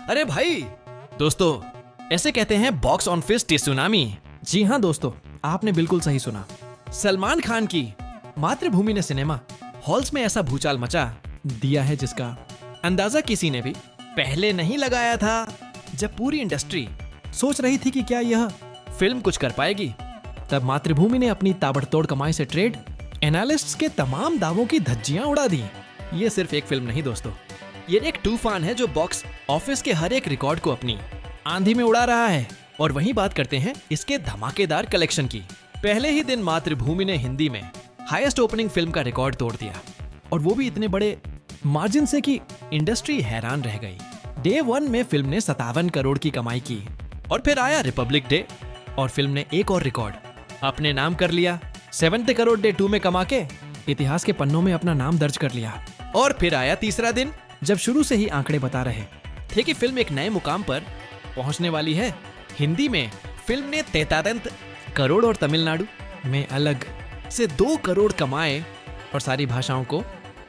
अरे भाई दोस्तों, ऐसे कहते हैं बॉक्स ऑफिस सुनामी। जी हाँ दोस्तों, आपने बिल्कुल सही सुना। सलमान खान की मातृभूमि ने सिनेमा हॉल्स में ऐसा भूचाल मचा दिया है जिसका अंदाजा किसी ने भी पहले नहीं लगाया था। जब पूरी इंडस्ट्री सोच रही थी कि क्या यह फिल्म कुछ कर पाएगी, तब मातृभूमि ने अपनी ताबड़तोड़ कमाई से ट्रेड एनालिस्ट्स के तमाम दावों की धज्जियां उड़ा दी। ये सिर्फ एक फिल्म नहीं दोस्तों, ये एक तूफान है जो बॉक्स ऑफिस के हर एक रिकॉर्ड को अपनी आंधी में उड़ा रहा है। और वहीं बात करते हैं इसके धमाकेदार कलेक्शन की। पहले ही दिन मातृभूमि ने हिंदी में हाईएस्ट ओपनिंग फिल्म का रिकॉर्ड तोड़ दिया, और वो भी इतने बड़े मार्जिन से कि इंडस्ट्री हैरान रह गई। डे 1 में फिल्म ने 57 करोड़ की कमाई की। और फिर आया रिपब्लिक डे और फिल्म ने एक और रिकॉर्ड अपने नाम कर लिया। 70 करोड़ डे 2 में कमा के इतिहास के पन्नों में अपना नाम दर्ज कर लिया। और फिर आया तीसरा दिन, जब शुरू से ही आंकड़े बता रहे थे कि फिल्म एक नए मुकाम पर पहुंचने वाली है। हिंदी में फिल्म ने 33 करोड़ और तमिलनाडु में अलग से 2 करोड़ कमाए, और सारी भाषाओं को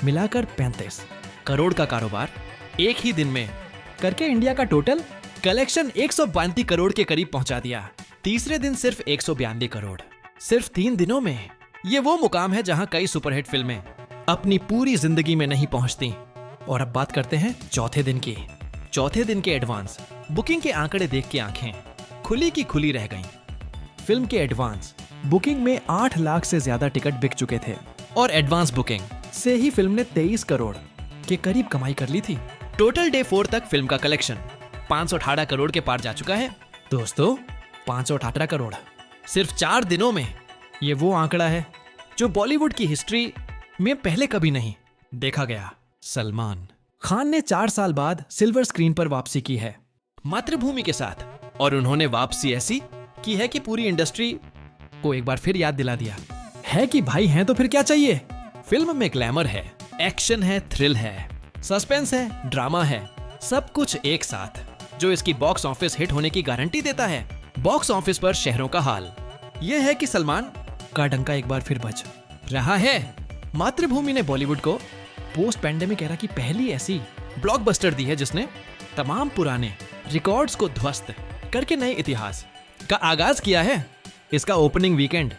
मिलाकर 35 करोड़ का कारोबार एक ही दिन में करके इंडिया का टोटल कलेक्शन 132 करोड़ के करीब पहुंचा दिया। तीसरे दिन सिर्फ 192 करोड़। सिर्फ 3 दिनों में ये वो मुकाम है जहां कई सुपरहिट फिल्में अपनी पूरी जिंदगी में नहीं पहुंचती। और अब बात करते हैं चौथे दिन की। चौथे दिन के एडवांस बुकिंग के आंकड़े देख के आंखें खुली की खुली रह गईं। फिल्म के एडवांस बुकिंग में 8 लाख से ज्यादा टिकट बिक चुके थे, और एडवांस बुकिंग से ही फिल्म ने 23 करोड़ के करीब कमाई कर ली थी। टोटल डे 4 तक फिल्म का कलेक्शन 518 करोड़ के पार जा चुका है। दोस्तों, 518 करोड़ सिर्फ 4 दिनों में। ये वो आंकड़ा है जो बॉलीवुड की हिस्ट्री में पहले कभी नहीं देखा गया। सलमान खान ने 4 साल बाद सिल्वर स्क्रीन पर वापसी की है मातृभूमि के साथ, और उन्होंने वापसी ऐसी की है कि पूरी इंडस्ट्री को एक बार फिर याद दिला दिया है कि भाई हैं तो फिर क्या चाहिए। फिल्म में ग्लैमर है, एक्शन है, थ्रिल है, सस्पेंस है, ड्रामा है, सब कुछ एक साथ, जो इसकी बॉक्स ऑफिस हिट होने की गारंटी देता है। बॉक्स ऑफिस पर शहरों का हाल यह है कि सलमान का डंका एक बार फिर बज रहा है। मातृभूमि ने बॉलीवुड को पोस्ट पैंडेमिक एरा की पहली ऐसी ब्लॉकबस्टर दी है जिसने तमाम पुराने रिकॉर्ड्स को ध्वस्त करके नए इतिहास का आगाज किया है। इसका opening weekend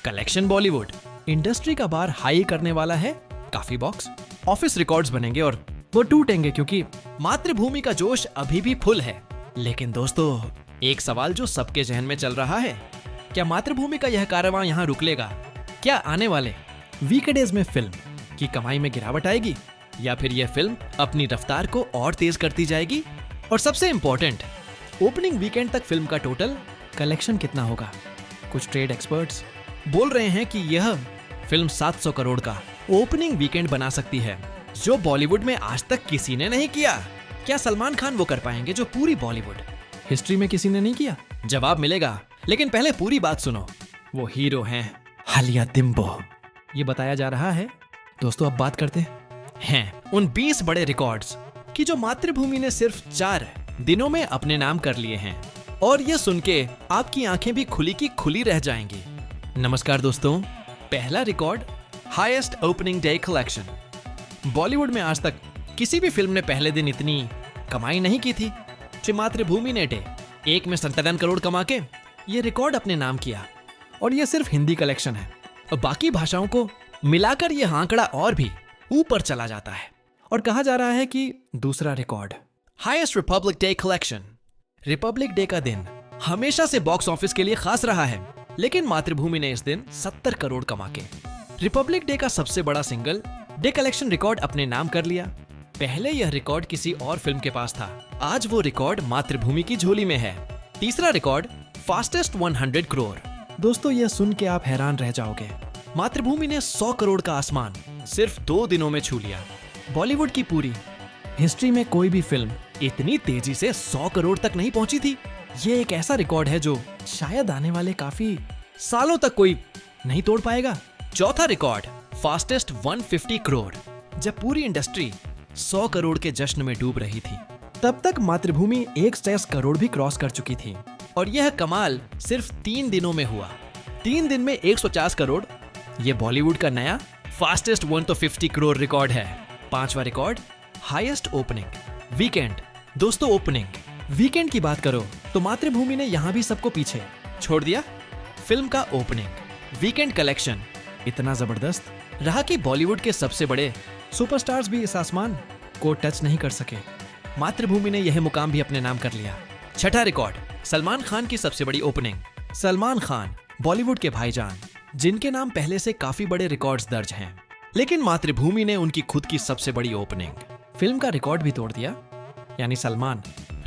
collection Bollywood industry का बार हाई करने वाला है। काफी बॉक्स ऑफिस रिकॉर्ड्स बनेंगे और वो टूटेंगे, क्योंकि मातृभूमि का जोश अभी भी फुल है। लेकिन दोस्तों, एक सवाल जो सबके जहन में चल रहा है, क्या मातृभूमि का यह कारवां यहाँ रुक लेगा? क्या आने वाले वीकडेज में फिल्म की कमाई में गिरावट आएगी, या फिर यह फिल्म अपनी रफ्तार को और तेज करती जाएगी? और सबसे इंपॉर्टेंट, ओपनिंग वीकेंड तक फिल्म का टोटल कलेक्शन कितना होगा? कुछ ट्रेड एक्सपर्ट्स बोल रहे हैं कि यह फिल्म 700 करोड़ का ओपनिंग वीकेंड बना सकती है, जो बॉलीवुड में आज तक किसी ने नहीं किया। क्या सलमान खान वो कर पाएंगे जो पूरी बॉलीवुड हिस्ट्री में किसी ने नहीं किया? जवाब मिलेगा, लेकिन पहले पूरी बात सुनो। वो हीरो हैं हालिया दिम्बो, ये बताया जा रहा है। दोस्तों, अब बात करते हैं उन 20 बड़े रिकॉर्ड्स की जो मातृभूमि ने सिर्फ 4 दिनों में अपने नाम कर लिए हैं। और ये सुन के आपकी आंखें भी खुली की खुली रह जाएंगी। नमस्कार दोस्तों, पहला record highest opening day collection. Bollywood में आज तक किसी भी फिल्म ने पहले दिन इतनी कमाई नहीं की थी। मातृभूमि ने डे 1 में 57 करोड़ कमा के ये रिकॉर्ड अपने नाम किया, और ये सिर्फ हिंदी कलेक्शन है। और बाकी भाषाओं को मिलाकर यह आंकड़ा और भी ऊपर चला जाता है। और कहा जा रहा है कि दूसरा record highest Republic day collection. Republic day का दिन हमेशा से बॉक्स ऑफिस के लिए खास रहा है, लेकिन मातृभूमि ने इस दिन 70 करोड़ कमा के रिपब्लिक डे का सबसे बड़ा सिंगल डे कलेक्शन रिकॉर्ड अपने नाम कर लिया। पहले यह रिकॉर्ड किसी और फिल्म के पास था, आज वो रिकॉर्ड मातृभूमि की झोली में है। तीसरा रिकॉर्ड फास्टेस्ट 100 करोड़। दोस्तों, यह सुन के आप हैरान रह जाओगे। मातृभूमि ने 100 करोड़ का आसमान सिर्फ 2 दिनों में छू लिया। बॉलीवुड की पूरी हिस्ट्री में कोई भी फिल्म इतनी तेजी से 100 करोड़ तक नहीं पहुंची थी। ये एक ऐसा रिकॉर्ड है जो शायद आने वाले काफी सालों तक कोई नहीं तोड़ पाएगा। चौथा रिकॉर्ड फास्टेस्ट 150 करोड़। जब पूरी इंडस्ट्री 100 करोड़ के जश्न में डूब रही थी, तब तक मातृभूमि 100 करोड़ भी क्रॉस कर चुकी थी। और यह कमाल सिर्फ 3 दिनों में हुआ। 3 दिन में 150 करोड़। यह बॉलीवुड का नया फास्टेस्ट 150 करोड़ रिकॉर्ड है। 5वां रिकॉर्ड हाईएस्ट ओपनिंग वीकेंड दोस्तों ओपनिंग वीकेंड की बात करो तो मातृभूमि ने यहाँ भी सबको पीछे छोड़ दिया। फिल्म का ओपनिंग वीकेंड कलेक्शन इतना जबरदस्त, रहा कि बॉलीवुड के सबसे बड़े सुपरस्टार्स भी इस आसमान को टच नहीं कर सके। मातृभूमि ने यह मुकाम भी अपने नाम कर लिया। छठा रिकॉर्ड, सलमान खान की सबसे बड़ी ओपनिंग। सलमान खान बॉलीवुड के भाईजान, जिनके नाम पहले से काफी बड़े रिकॉर्ड्स दर्ज हैं, लेकिन मातृभूमि ने उनकी खुद की सबसे बड़ी ओपनिंग फिल्म का रिकॉर्ड भी तोड़ दिया, यानी सलमान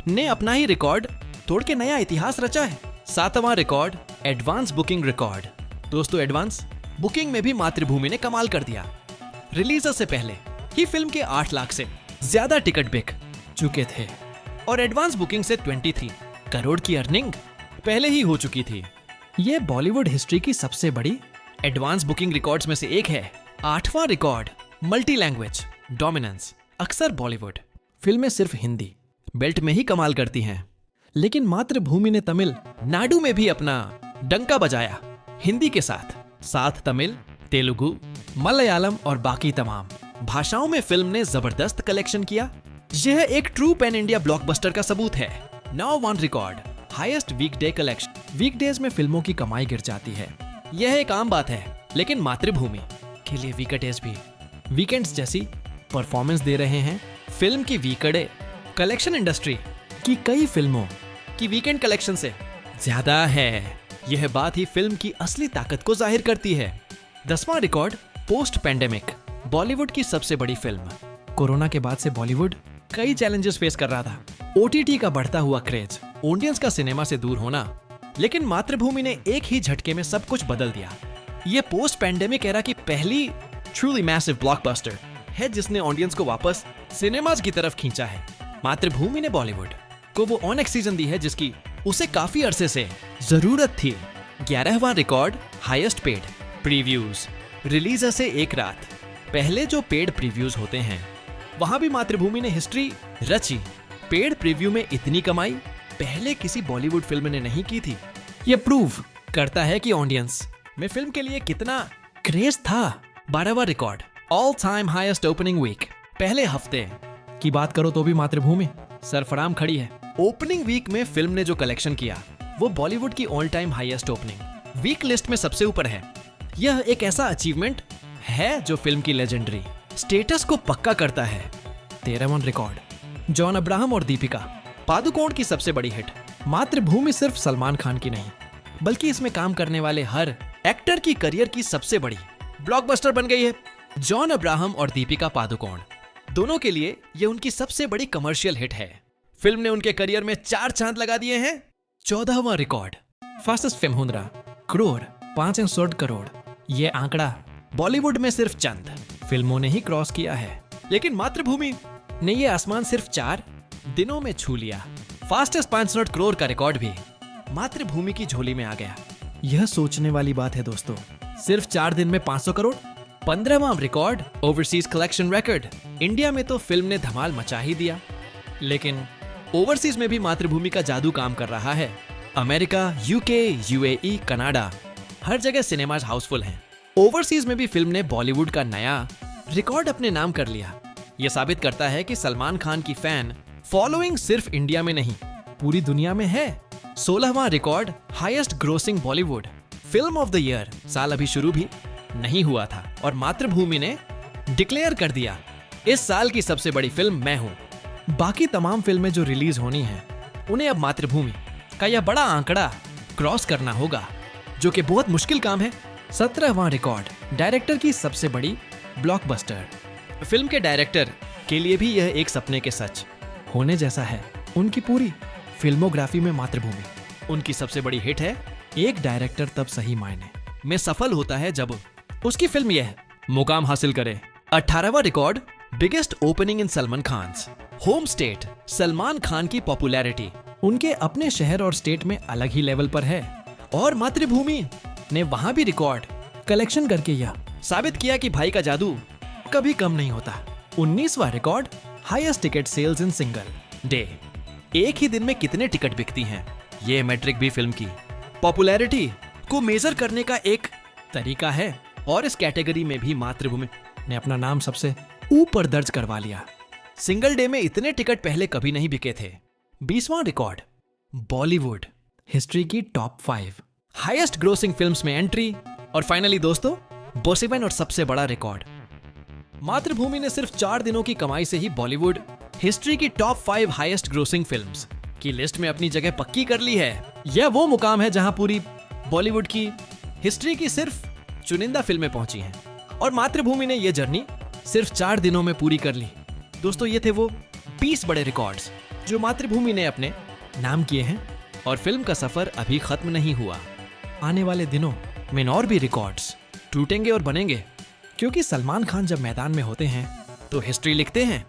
ने अपना ही रिकॉर्ड तोड़ के नया इतिहास रचा है। सातवां रिकॉर्ड, एडवांस बुकिंग रिकॉर्ड। दोस्तों एडवांस बुकिंग में भी मातृभूमि ने कमाल कर दिया। रिलीज से पहले ही फिल्म के 8 लाख से ज्यादा टिकट बिक चुके थे और एडवांस बुकिंग से 23 करोड़ की अर्निंग पहले ही हो चुकी थी। ये बॉलीवुड हिस्ट्री की सबसे बड़ी एडवांस बुकिंग रिकॉर्ड्स में से एक है। 8वां रिकॉर्ड, मल्टी लैंग्वेज डोमिनेंस। अक्सर बॉलीवुड फिल्में सिर्फ हिंदी बेल्ट में ही कमाल करती हैं, लेकिन मातृभूमि ने तमिल नाडु में भी अपना डंका बजाया। हिंदी के साथ तमिल, तेलुगु, मलयालम और बाकी तमाम भाषाओं में फिल्म ने जबरदस्त कलेक्शन किया। यह एक ट्रू पैन इंडिया ब्लॉकबस्टर का सबूत है। नाउ वन रिकॉर्ड, हाईएस्ट वीकडे कलेक्शन। वीकडेज में फिल्मों की कमाई गिर जाती है, यह एक आम बात है, लेकिन मातृभूमि के लिए वीकडेज भी वीकेंड्स जैसी परफॉर्मेंस दे रहे हैं। फिल्म की वीकडे कलेक्शन इंडस्ट्री कि कई फिल्मों की वीकेंड कलेक्शन से ज्यादा है। यह बात ही फिल्म की असली ताकत को जाहिर करती है। 10वां रिकॉर्ड, पोस्ट पैंडेमिक बॉलीवुड की सबसे बड़ी फिल्म। कोरोना के बाद से बॉलीवुड कई चैलेंजेस फेस कर रहा था। ओटीटी का बढ़ता हुआ क्रेज, ऑडियंस का सिनेमा से दूर होना, लेकिन मातृभूमि ने एक ही झटके में सब कुछ बदल दिया। यह पोस्ट पैंडेमिक एरा की पहली ट्रूली मैसिव ब्लॉकबस्टर है जिसने ऑडियंस को वापस सिनेमाज की तरफ खींचा है। मातृभूमि ने बॉलीवुड को वो ऑन सीजन दी है जिसकी उसे काफी अरसे से जरूरत थी। 11वां record, highest paid previews. Release से एक रात पहले जो पेड प्रीव्यूज होते हैं, वहां भी मातृभूमि ने हिस्ट्री रची। पेड प्रीव्यू में इतनी कमाई पहले किसी बॉलीवुड फिल्म ने नहीं की थी। ये प्रूव करता है कि ऑडियंस में फिल्म के लिए कितना क्रेज था। 12वां record, all time highest opening week. पहले हफ्ते की बात करो तो भी मातृभूमि सरफराम खड़ी है। ओपनिंग वीक में फिल्म ने जो कलेक्शन किया वो बॉलीवुड की all time highest opening week list में सबसे ऊपर है। यह एक ऐसा अचीवमेंट है जो फिल्म की लेजेंडरी स्टेटस को पक्का करता है। 13वां रिकॉर्ड, जॉन अब्राहम और दीपिका पादुकोण की सबसे बड़ी हिट। मातृभूमि सिर्फ सलमान खान की नहीं, बल्कि इसमें काम करने वाले हर एक्टर की करियर की सबसे बड़ी ब्लॉकबस्टर बन गई है। जॉन अब्राहम और दीपिका पादुकोण दोनों के लिए यह उनकी सबसे बड़ी कमर्शियल हिट है। फिल्म ने उनके करियर में 4 चांद लगा दिए हैं। 14वां record, fastest film 100 crore 5 crore. ये आंकड़ा बॉलीवुड में सिर्फ चंद फिल्मों ने ही क्रॉस किया है, लेकिन मातृभूमि ने यह आसमान सिर्फ 4 दिनों में छू लिया। फास्टेस्ट 500 करोड़ का रिकॉर्ड भी मातृभूमि की झोली में आ गया। यह सोचने वाली बात है दोस्तों, सिर्फ 4 दिन में 500 करोड़। 15वां record, overseas collection record. India में तो फिल्म ने धमाल मचा ही दिया, लेकिन ओवरसीज में भी मातृभूमि का जादू काम कर रहा है। अमेरिका, यूके, यूएई, कनाडा, हर जगह सिनेमाज हाउसफुल हैं। ओवरसीज में भी फिल्म ने बॉलीवुड का नया रिकॉर्ड अपने नाम कर लिया। यह साबित करता है कि सलमान खान की फैन फॉलोइंग सिर्फ इंडिया में नहीं, पूरी दुनिया में है। 16वां record, highest grossing Bollywood film of the year. साल अभी शुरू भी नहीं हुआ था और मातृभूमि ने डिक्लेयर कर दिया, इस साल की सबसे बड़ी फिल्म मैं हूं। बाकी तमाम फिल्में जो रिलीज होनी हैं, उन्हें अब मातृभूमि का यह बड़ा आंकड़ा क्रॉस करना होगा, जो कि बहुत मुश्किल काम है। 17वां रिकॉर्ड, डायरेक्टर की सबसे बड़ी ब्लॉकबस्टर। फिल्म के डायरेक्टर के लिए भी यह एक सपने के सच होने जैसा है। उनकी पूरी फिल्मोग्राफी में मातृभूमि उनकी सबसे बड़ी हिट है। एक डायरेक्टर तब सही मायने में सफल होता है जब उसकी फिल्म यह मुकाम हासिल करे। 18वां record, biggest opening in Salman Khan's home state. Salman Khan की पॉपुलैरिटी उनके अपने शहर और स्टेट में अलग ही लेवल पर है और मातृभूमि ने वहां भी रिकॉर्ड कलेक्शन करके यह साबित किया कि भाई का जादू कभी कम नहीं होता। 19वां record, highest ticket sales in single day. एक ही दिन में कितने टिकट बिकती हैं, ये मैट्रिक भी फिल्म की पॉपुलैरिटी को मेजर करने का एक तरीका है और इस कैटेगरी में भी मातृभूमि ने अपना नाम सबसे ऊपर दर्ज करवा लिया। सिंगल डे में इतने टिकट पहले कभी नहीं बिके थे। 20वां रिकॉर्ड, बॉलीवुड हिस्ट्री की टॉप 5। हाईएस्ट ग्रोसिंग फिल्म्स में एंट्री। और फाइनली दोस्तों, बोसिवन और सबसे बड़ा रिकॉर्ड, मातृभूमि ने सिर्फ 4 दिनों की कमाई से ही बॉलीवुड हिस्ट्री की टॉप 5 हाईएस्ट ग्रोसिंग फिल्म्स की लिस्ट में अपनी जगह पक्की कर ली है। यह वो मुकाम है जहां पूरी बॉलीवुड की हिस्ट्री की सिर्फ चुनिंदा फिल्में पहुंची हैं और मातृभूमि ने यह जर्नी सिर्फ 4 दिनों में पूरी कर ली। दोस्तों, ये थे वो 20 बड़े रिकॉर्ड्स जो मातृभूमि ने अपने नाम किए हैं और फिल्म का सफर अभी खत्म नहीं हुआ। आने वाले दिनों में और भी रिकॉर्ड्स टूटेंगे और बनेंगे, क्योंकि सलमान खान जब मैदान में होते हैं तो हिस्ट्री लिखते हैं।